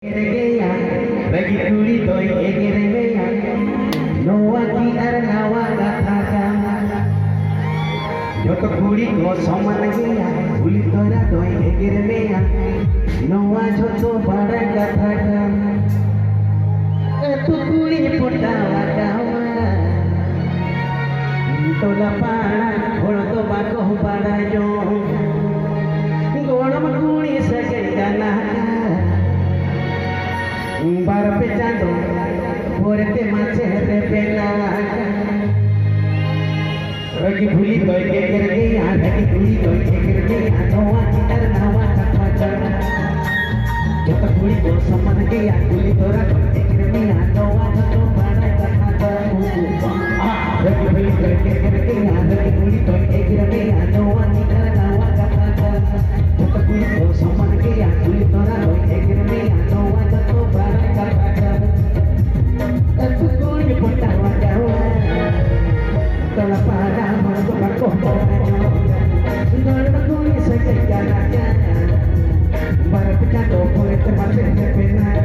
Bagi tuli toy egeremeya Noa ki ar nawa katha Joto kuri ko saman geya Uli tora toy egeremeya Noa joto bada katha Tu kuri potawa kawa Tola pana holo to bako bada yo Golam kuri sakai kanaka Bar pechando Porte mache re pena Ragi bhuli toy ke karke ragi bhuli toy ke karke noa chitar nawa katha jota bhuli ko saman ke bhuli tora ke karke noa jota bada katha ragi bhuli toy ke karke ragi bhuli toy ke karke noa chitar nawa katha jota bhuli ko saman ke bhuli tora ke karke noa jota bada katha tu kuri potawa kawa tola pada marco marco no kuri sakai kanaka para pecado por este mate de pena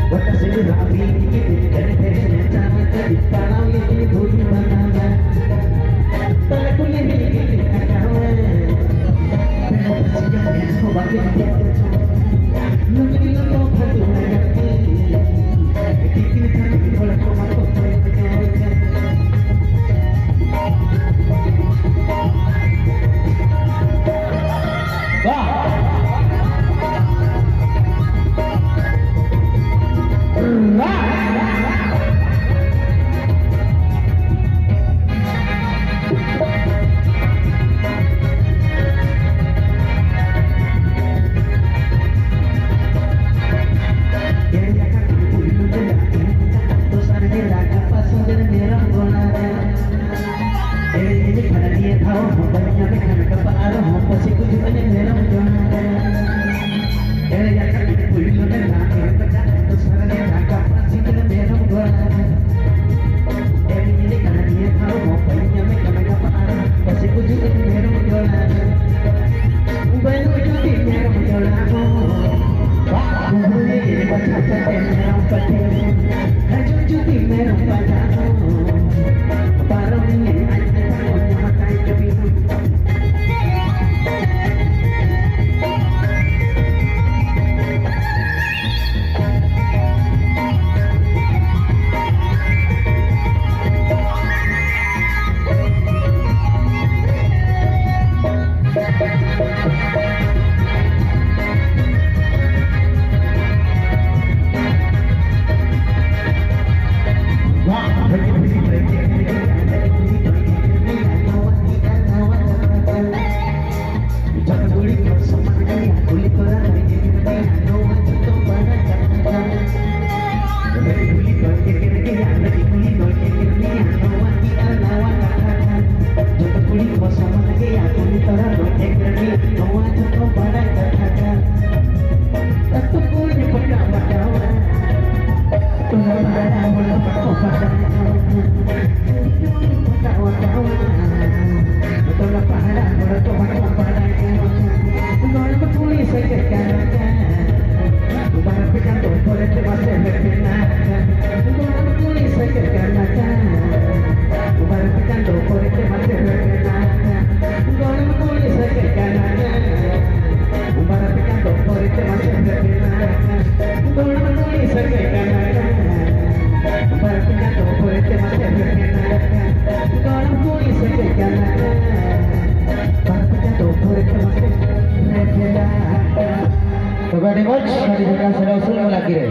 Terima kasih banyak. Dari Sudah Usul lagi.